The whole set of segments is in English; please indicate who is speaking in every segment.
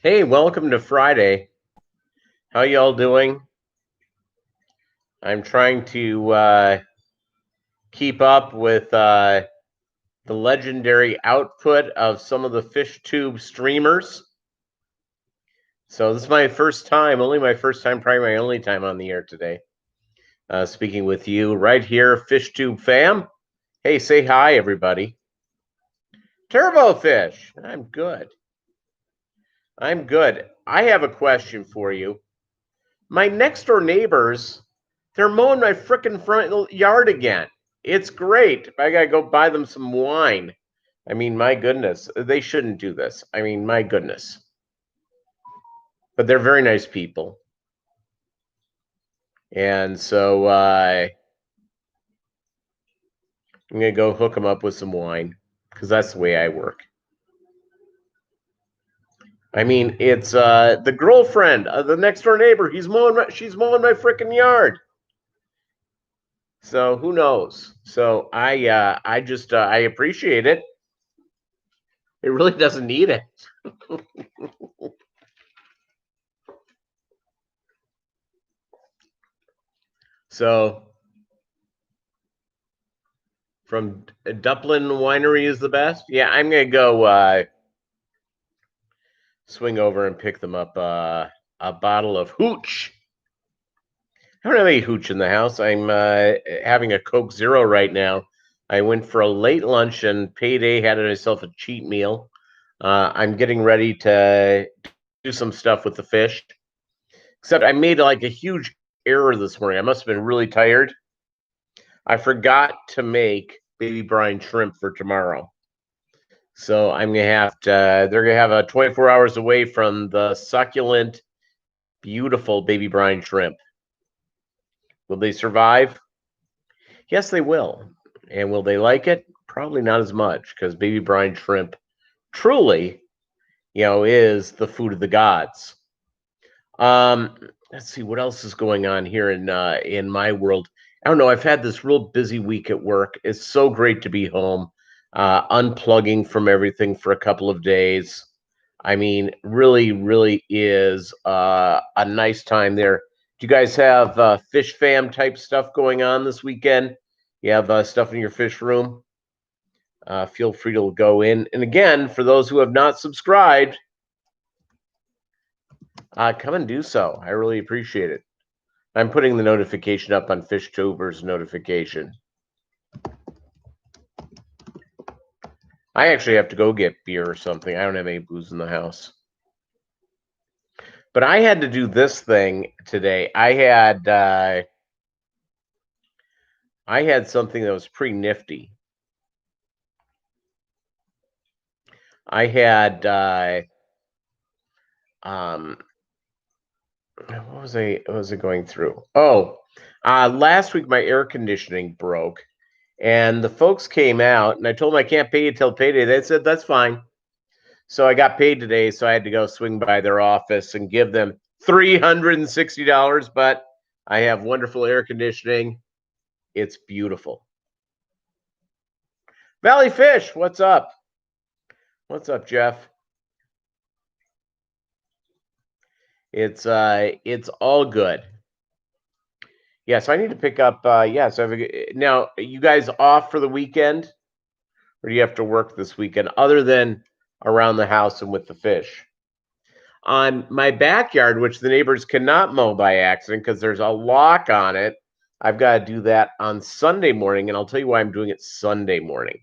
Speaker 1: Hey, welcome to Friday. How y'all doing? I'm trying to keep up with the legendary output of some of the fish tube streamers. So this is my first time, only my first time, probably my only time on the air today. Speaking with you right here, Fish Tube fam. Hey, say hi, everybody. Turbo Fish, I'm good. I'm good. I have a question for you. My next door neighbors, they're mowing my frickin' front yard again. It's great. I gotta go buy them some wine. I mean, my goodness, they shouldn't do this. I mean, my goodness. But they're very nice people. And so I'm gonna go hook them up with some wine because that's the way I work. I mean, it's the girlfriend, the next door neighbor. She's mowing my frickin' yard. So who knows? So I just I appreciate it. It really doesn't need it. So from Dublin Winery is the best. Yeah, I'm gonna go swing over and pick them up a bottle of hooch. I don't have any hooch in the house. I'm having a Coke Zero right now. I went for a late lunch and payday, had myself a cheat meal. I'm getting ready to do some stuff with the fish. Except I made like a huge error this morning. I must have been really tired. I forgot to make baby brine shrimp for tomorrow. So I'm gonna have to. They're gonna have a 24 hours away from the succulent, beautiful baby brine shrimp. Will they survive? Yes, they will. And will they like it? Probably not as much because baby brine shrimp truly, is the food of the gods. Um, let's see what else is going on here in my world. I don't know. I've had this real busy week at work. It's so great to be home, unplugging from everything for a couple of days. I mean, really, really is a nice time there. Do you guys have fish fam type stuff going on this weekend? You have stuff in your fish room? Feel free to go in. And again, for those who have not subscribed, come and do so. I really appreciate it. I'm putting the notification up on Fishtober's notification. I actually have to go get beer or something. I don't have any booze in the house. But I had to do this thing today. I had something that was pretty nifty. I had what was I going through? Oh, last week my air conditioning broke, and the folks came out, and I told them I can't pay you till payday. They said that's fine. So I got paid today, so I had to go swing by their office and give them $360. But I have wonderful air conditioning. It's beautiful. Valley Fish, what's up? What's up, Jeff? It's all good. Yeah, so I need to pick up. Yeah, so now you guys off for the weekend, or do you have to work this weekend other than around the house and with the fish? On my backyard, which the neighbors cannot mow by accident because there's a lock on it. I've got to do that on Sunday morning, and I'll tell you why I'm doing it Sunday morning.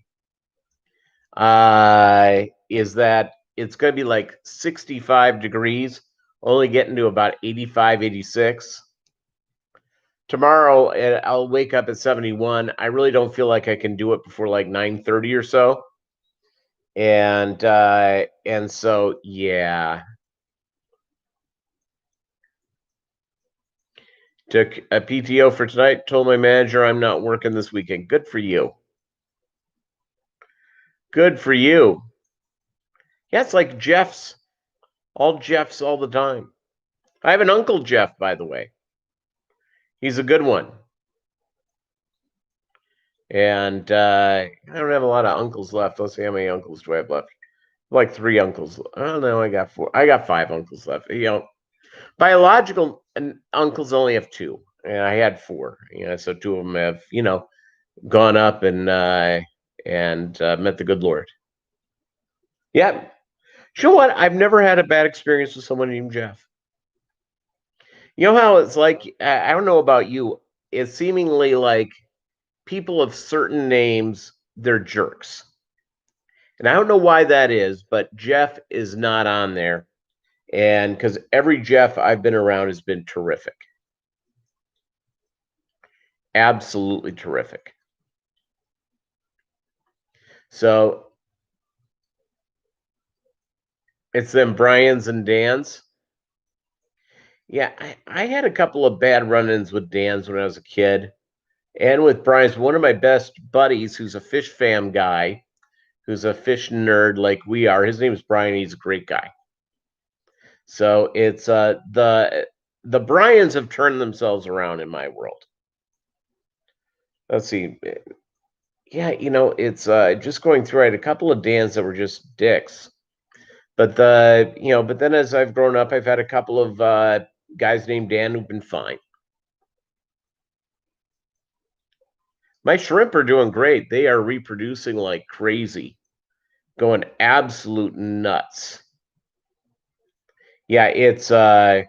Speaker 1: Is that it's going to be like 65 degrees, only getting to about 85, 86. Tomorrow, I'll wake up at 71. I really don't feel like I can do it before like 9:30 or so. And so yeah, took a PTO for tonight. Told my manager I'm not working this weekend. Good for you. Good for you. Yeah, it's like Jeff's all the time. I have an Uncle Jeff, by the way. He's a good one. And I don't have a lot of uncles left. Let's see how many uncles do I have left. Like 3 uncles. Oh no, I got 4. I got 5 uncles left. Biological uncles only have 2, and I had 4. So 2 of them have gone up and met the good Lord. Yeah. You know what? I've never had a bad experience with someone named Jeff. You know how it's like? I don't know about you. It's seemingly like people of certain names, they're jerks. And I don't know why that is, but Jeff is not on there. And because every Jeff I've been around has been terrific. Absolutely terrific. So it's them Brian's and Dan's. Yeah, I had a couple of bad run ins with Dan's when I was a kid. And with Brian's, one of my best buddies, who's a fish fam guy, who's a fish nerd like we are. His name is Brian. He's a great guy. So it's the Bryans have turned themselves around in my world. Let's see. Yeah, it's just going through. I had a couple of Dans that were just dicks, but then as I've grown up, I've had a couple of guys named Dan who've been fine. My shrimp are doing great. They are reproducing like crazy, going absolute nuts. Yeah, it's I've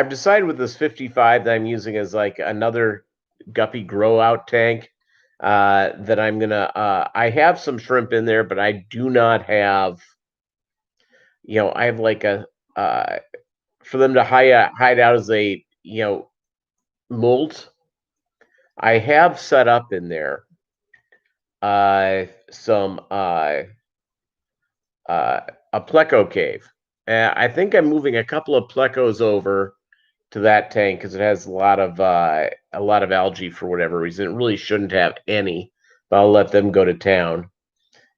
Speaker 1: decided with this 55 that I'm using as like another Guppy grow out tank that I'm gonna. I have some shrimp in there, but I do not have. I have like a for them to hide out as a molt. I have set up in there some a pleco cave. I think I'm moving a couple of plecos over to that tank because it has a lot of algae for whatever reason. It really shouldn't have any, but I'll let them go to town.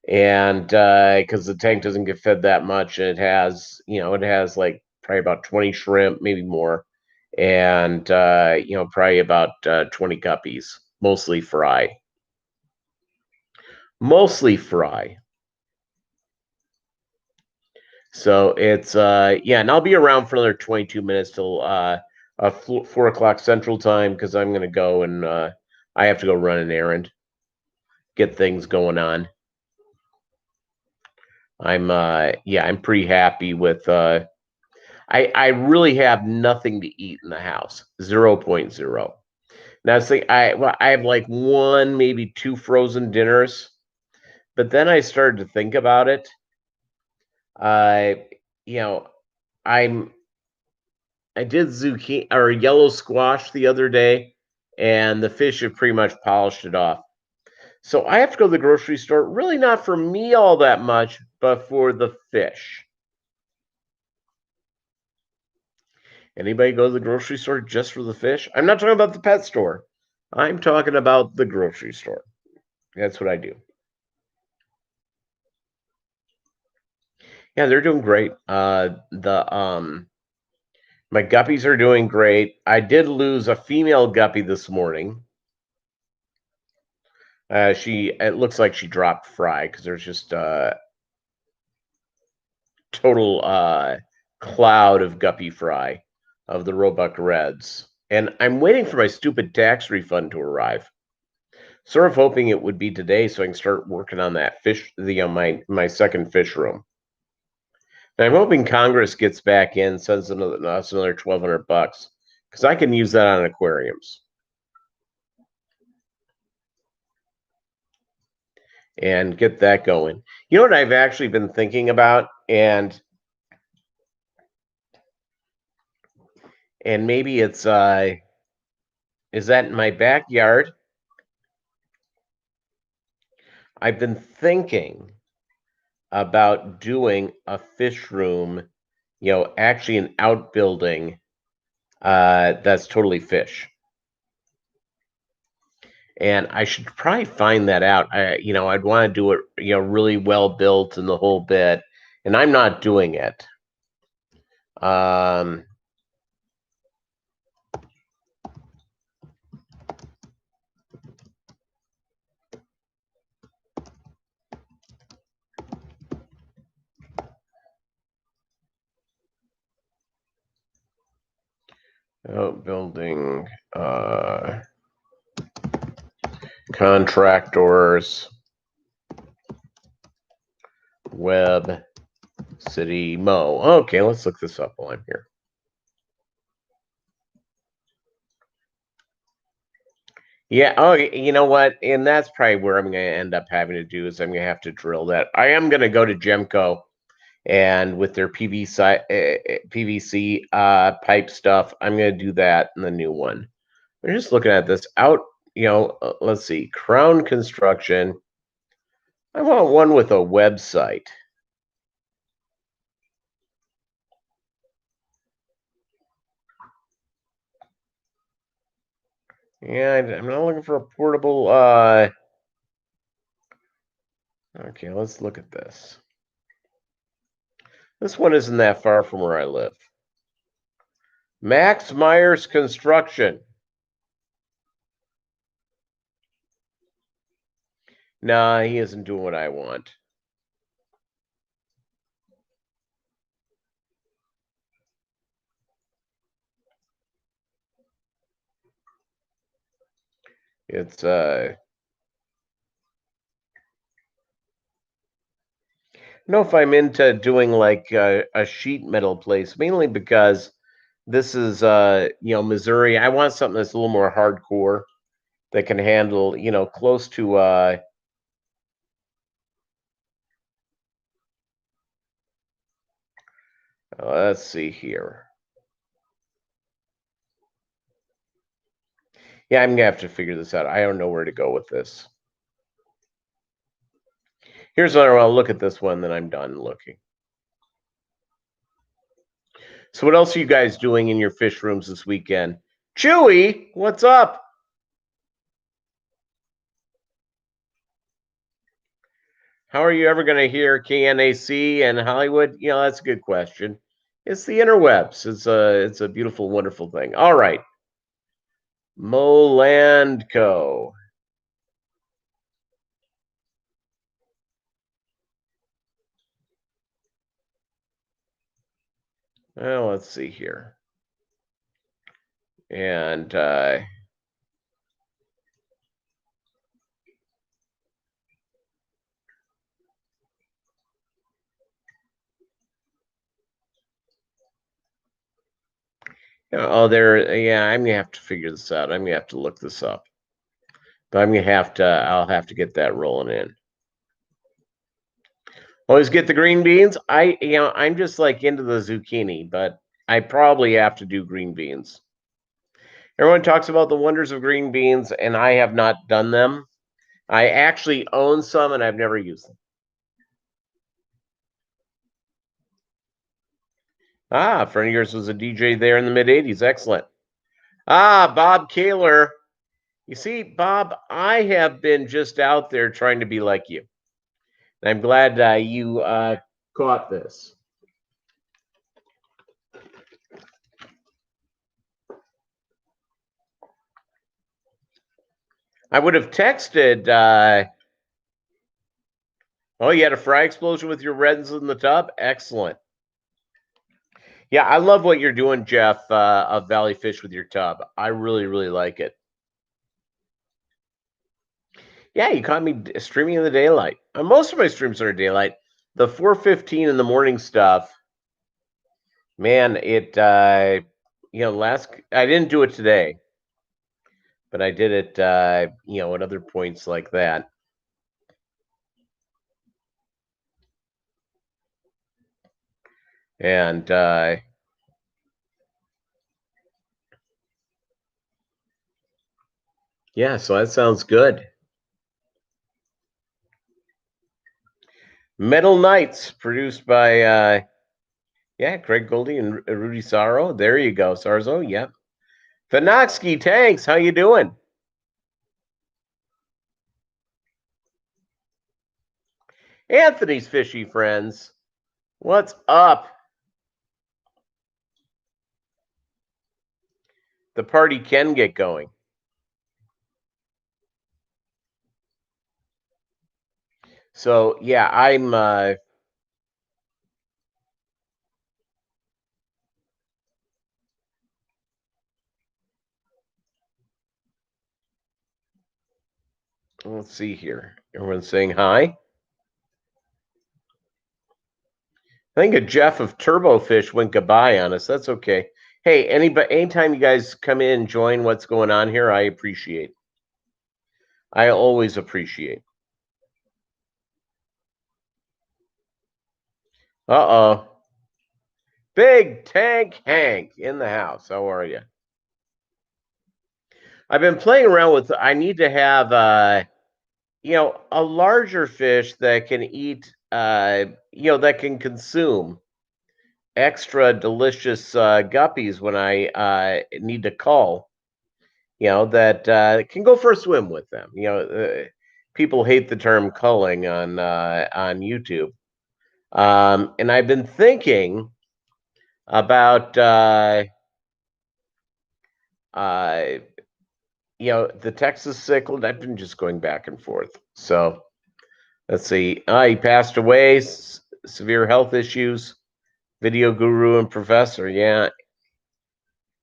Speaker 1: And because the tank doesn't get fed that much, and it has like probably about 20 shrimp, maybe more, and probably about 20 guppies, mostly fry. Mostly fry. So it's yeah, and I'll be around for another 22 minutes till 4 o'clock Central Time because I'm gonna go and I have to go run an errand, get things going on. I'm pretty happy with I really have nothing to eat in the house. 0.0. Now I have like one, maybe 2 frozen dinners, but then I started to think about it. I you know, I'm I did zucchini or yellow squash the other day, and the fish have pretty much polished it off. So I have to go to the grocery store, really not for me all that much, but for the fish. Anybody go to the grocery store just for the fish? I'm not talking about the pet store. I'm talking about the grocery store. That's what I do. Yeah, they're doing great. The My guppies are doing great. I did lose a female guppy this morning. It looks like she dropped fry because there's just a total cloud of guppy fry of the Roebuck Reds. And I'm waiting for my stupid tax refund to arrive. Sort of hoping it would be today so I can start working on that fish, my second fish room. And I'm hoping Congress gets back in, sends us another $1,200 because I can use that on aquariums and get that going. You know what I've actually been thinking about, and maybe it's is that in my backyard? I've been thinking about doing a fish room, actually an outbuilding that's totally fish. And I should probably find that out. I'd want to do it, really well built and the whole bit. And I'm not doing it. Um, Outbuilding contractors web city Mo. Okay, let's look this up while I'm here. Yeah. Oh, you know what? And that's probably where I'm going to end up having to do is I'm going to have to drill that. I am going to go to Gemco and with their PVC pipe stuff, I'm going to do that in the new one. I'm just looking at this out. Let's see. Crown Construction. I want one with a website. Yeah, I'm not looking for a portable. Okay, let's look at this. This one isn't that far from where I live. Max Myers Construction. Nah, he isn't doing what I want. It's I don't know if I'm into doing like a sheet metal place, mainly because this is Missouri. I want something that's a little more hardcore that can handle, close to let's see here. Yeah, I'm gonna have to figure this out. I don't know where to go with this. Here's another one. I'll look at this one, then I'm done looking. So what else are you guys doing in your fish rooms this weekend? Chewy, what's up? How are you ever going to hear KNAC and Hollywood? That's a good question. It's the interwebs. It's a beautiful, wonderful thing. All right. Molandco. Well, let's see here. And I'm gonna have to figure this out. I'm gonna have to look this up. But I'll have to get that rolling in. Always get the green beans. I'm just like into the zucchini, but I probably have to do green beans. Everyone talks about the wonders of green beans, and I have not done them. I actually own some, and I've never used them. Ah, a friend of yours was a DJ there in the mid '80s. Excellent. Ah, Bob Kaler. You see, Bob, I have been just out there trying to be like you. I'm glad you caught this. I would have texted. Oh, you had a fry explosion with your reds in the tub? Excellent. Yeah, I love what you're doing, Jeff, of Valley Fish with your tub. I really, really like it. Yeah, you caught me streaming in the daylight. Most of my streams are in daylight. The 4:15 in the morning stuff, man, last I didn't do it today, but I did it, at other points like that. And yeah, so that sounds good. Metal Knights, produced by Craig Goldie and Rudy Sorrow. There you go, Sarzo. Yep. Fanoxky Tanks, how you doing? Anthony's fishy friends, what's up? The party can get going. So yeah, I'm Let's see here. Everyone's saying hi. I think a Jeff of Turbofish went goodbye on us. That's okay. Hey, anytime you guys come in and join what's going on here, I appreciate. I always appreciate. Uh-oh. Big Tank Hank in the house. How are you? I've been playing around with, I need to have, a larger fish that can eat, that can consume extra delicious guppies when I need to call, that can go for a swim with them. People hate the term culling on YouTube. And I've been thinking about, the Texas cichlid. I've been just going back and forth. So let's see. He passed away, severe health issues, video guru and professor. Yeah.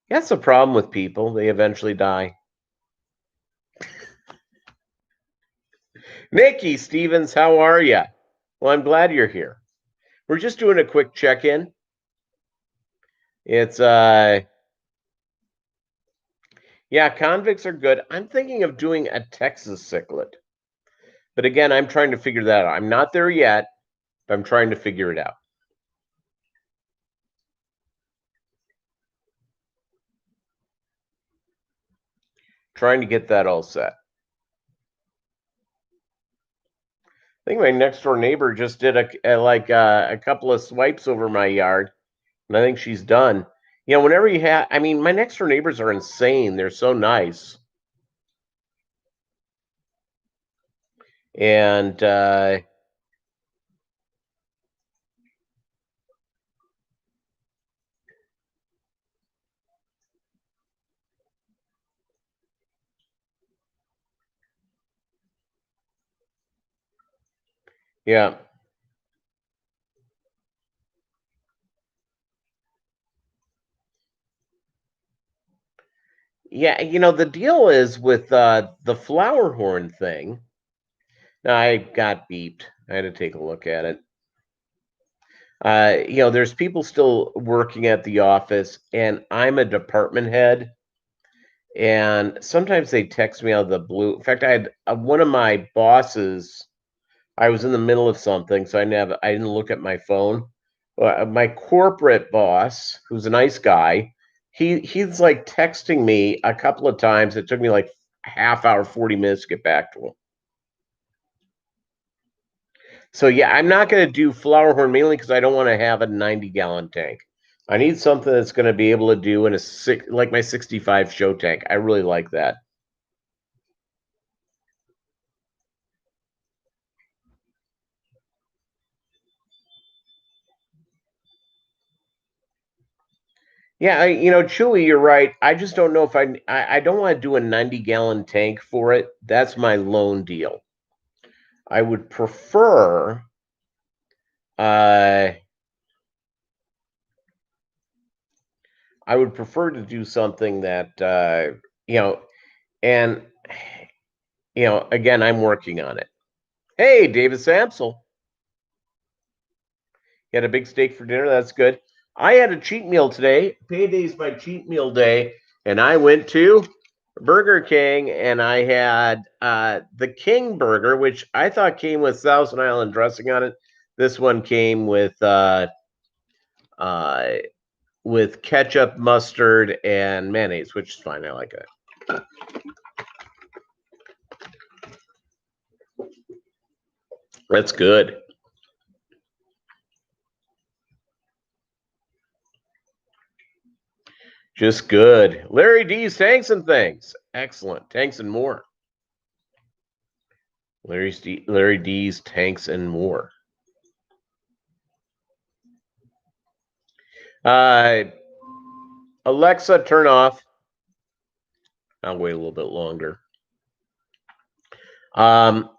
Speaker 1: That's the problem with people. They eventually die. Nikki Stevens, how are you? Well, I'm glad you're here. We're just doing a quick check-in. It's yeah, convicts are good. I'm thinking of doing a Texas cichlid. But again, I'm trying to figure that out. I'm not there yet, but I'm trying to figure it out. Trying to get that all set. I think my next door neighbor just did a couple of swipes over my yard, and I think she's done. Whenever you have, my next door neighbors are insane. They're so nice, and yeah. Yeah, the deal is with the flower horn thing. I got beeped. I had to take a look at it. There's people still working at the office, and I'm a department head. And sometimes they text me out of the blue. In fact, I had one of my bosses. I was in the middle of something, so I didn't look at my phone. My corporate boss, who's a nice guy, he's like texting me a couple of times. It took me like half hour, 40 minutes to get back to him. So yeah, I'm not going to do flower horn mainly because I don't want to have a 90-gallon tank. I need something that's going to be able to do in like my 65 show tank. I really like that. Yeah, Chewy, you're right. I just don't know if I don't want to do a 90-gallon tank for it. That's my lone deal. I would prefer uh I would prefer to do something that and again, I'm working on it. Hey, David Samsel. You had a big steak for dinner. That's good. I had a cheat meal today. Payday's my cheat meal day, and I went to Burger King and I had the King Burger, which I thought came with Thousand Island dressing on it. This one came with ketchup, mustard, and mayonnaise, which is fine. I like it. That's good. Just good. Larry D's Tanks and Things. Excellent. Tanks and more. Larry D's Tanks and more. Alexa, turn off. I'll wait a little bit longer. No,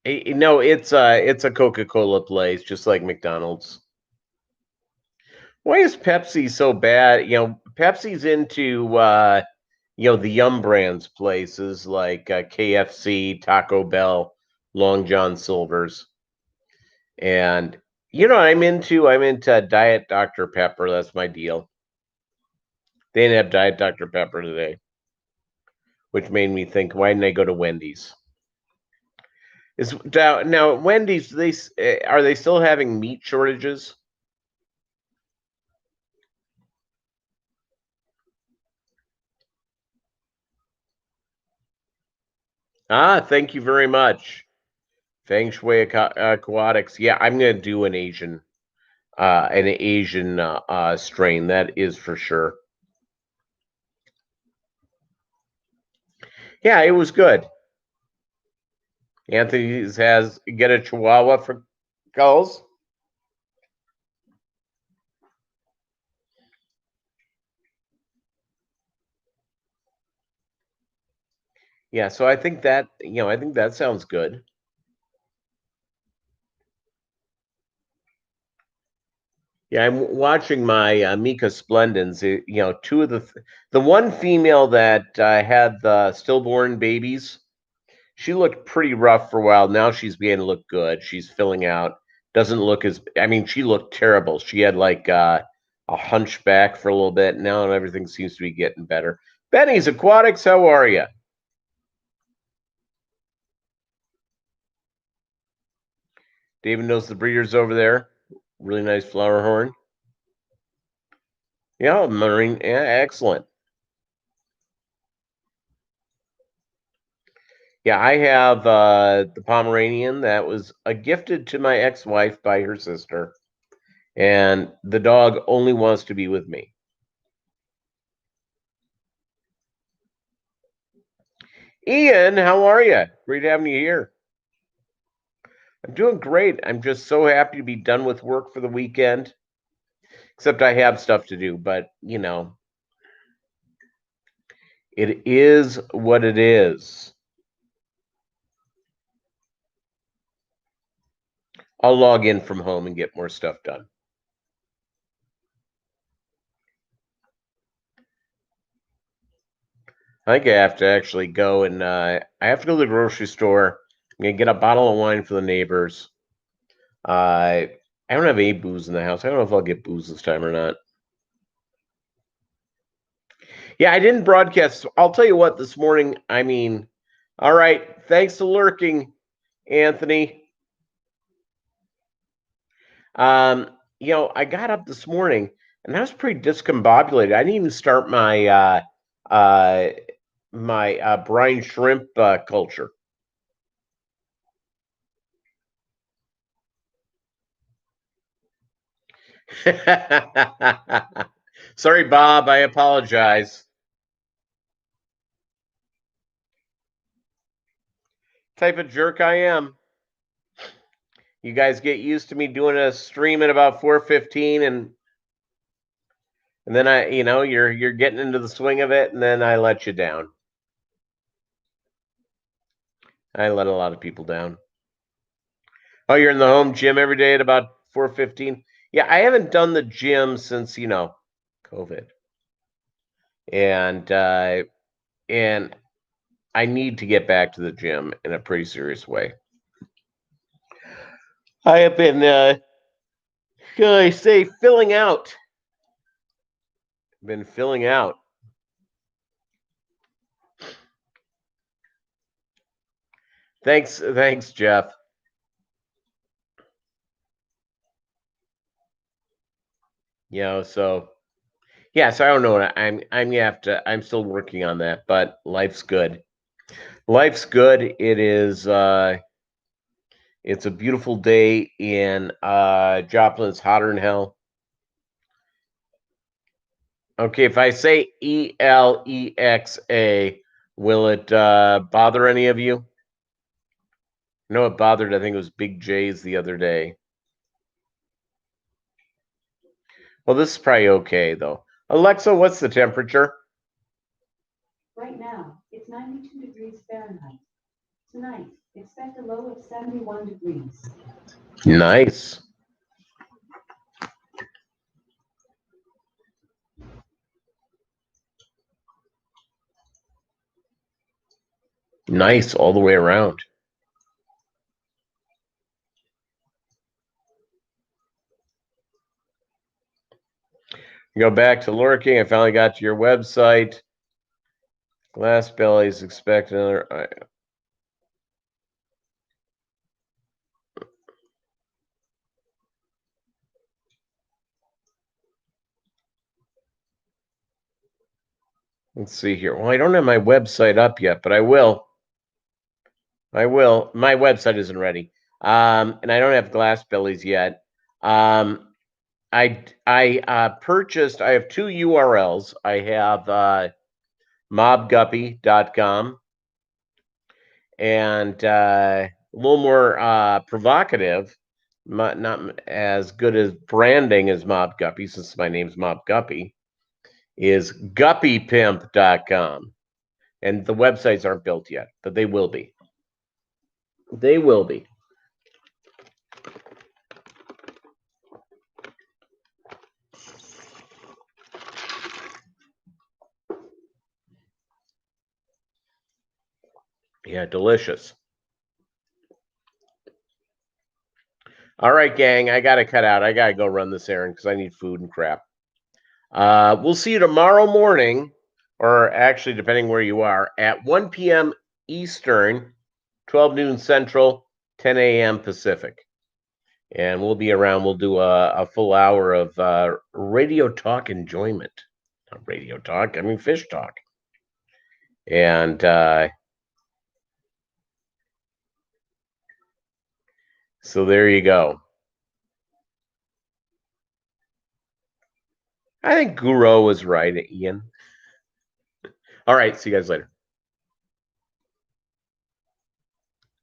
Speaker 1: it's a Coca-Cola place, just like McDonald's. Why is Pepsi so bad? Pepsi's into the Yum Brands places like KFC, Taco Bell, Long John Silver's, and I'm into Diet Dr Pepper. That's my deal. They didn't have Diet Dr Pepper today, which made me think, why didn't I go to Wendy's? Is now Wendy's? Are they still having meat shortages? Ah, thank you very much. Feng Shui Aquatics. Yeah, I'm gonna do an Asian strain. That is for sure. Yeah, it was good. Anthony's has get a Chihuahua for Gulls. Yeah, so I think that sounds good. Yeah, I'm watching my Mika Splendens. Two of the one female that had the stillborn babies. She looked pretty rough for a while. Now she's beginning to look good. She's filling out. Doesn't look as. I mean, she looked terrible. She had like a hunchback for a little bit. Now everything seems to be getting better. Benny's Aquatics. How are you? David knows the breeders over there. Really nice flower horn. Yeah, marine. Yeah, excellent. Yeah, I have the Pomeranian that was gifted to my ex-wife by her sister, and the dog only wants to be with me. Ian, how are you? Great having you here. I'm doing great. I'm just so happy to be done with work for the weekend. Except I have stuff to do, but it is what it is. I'll log in from home and get more stuff done. I think I have to actually go and I have to go to the grocery store. I'm gonna get a bottle of wine for the neighbors. Uh, I don't have any booze in the house. I don't know if I'll get booze this time or not. Yeah, I didn't broadcast. I'll tell you what, this morning, all right, thanks for lurking, Anthony. Um, I got up this morning and I was pretty discombobulated. I didn't even start uh my brine shrimp culture. Sorry, Bob. I apologize. Type of jerk I am. You guys get used to me doing a stream at about 4:15, and then you're getting into the swing of it, and then I let you down. I let a lot of people down. Oh, you're in the home gym every day at about 4:15. Yeah, I haven't done the gym since COVID, and and I need to get back to the gym in a pretty serious way. I have been, shall I say, filling out. Been filling out. Thanks, Jeff. So yeah, so I don't know. I'm gonna have to. I'm still working on that, but life's good. Life's good. It's a beautiful day in Joplin. It's hotter than hell. Okay, if I say Alexa, will it bother any of you? No, it bothered. I think it was Big J's the other day. Well, this is probably okay though. Alexa, what's the temperature?
Speaker 2: Right now, it's 92 degrees Fahrenheit. Tonight, expect a low of 71 degrees.
Speaker 1: Nice. Nice all the way around. Go back to lurking. I finally got to your website. Glass bellies expect another. Let's see here. Well, I don't have my website up yet, but I will. I will. My website isn't ready, and I don't have glass bellies yet. I purchased. I have two URLs. I have mobbguppy.com and a little more provocative, not as good as branding as Mobb Guppy, since my name's Mobb Guppy, is guppypimp.com. And the websites aren't built yet, but they will be. They will be. Yeah, delicious. All right, gang, I got to cut out. I got to go run this errand because I need food and crap. We'll see you tomorrow morning, or actually, depending where you are, at 1 p.m. Eastern, 12 noon Central, 10 a.m. Pacific. And we'll be around. We'll do a full hour of radio talk enjoyment. Not radio talk, I mean fish talk. And so there you go. I think Guro was right, Ian. All right, see you guys later.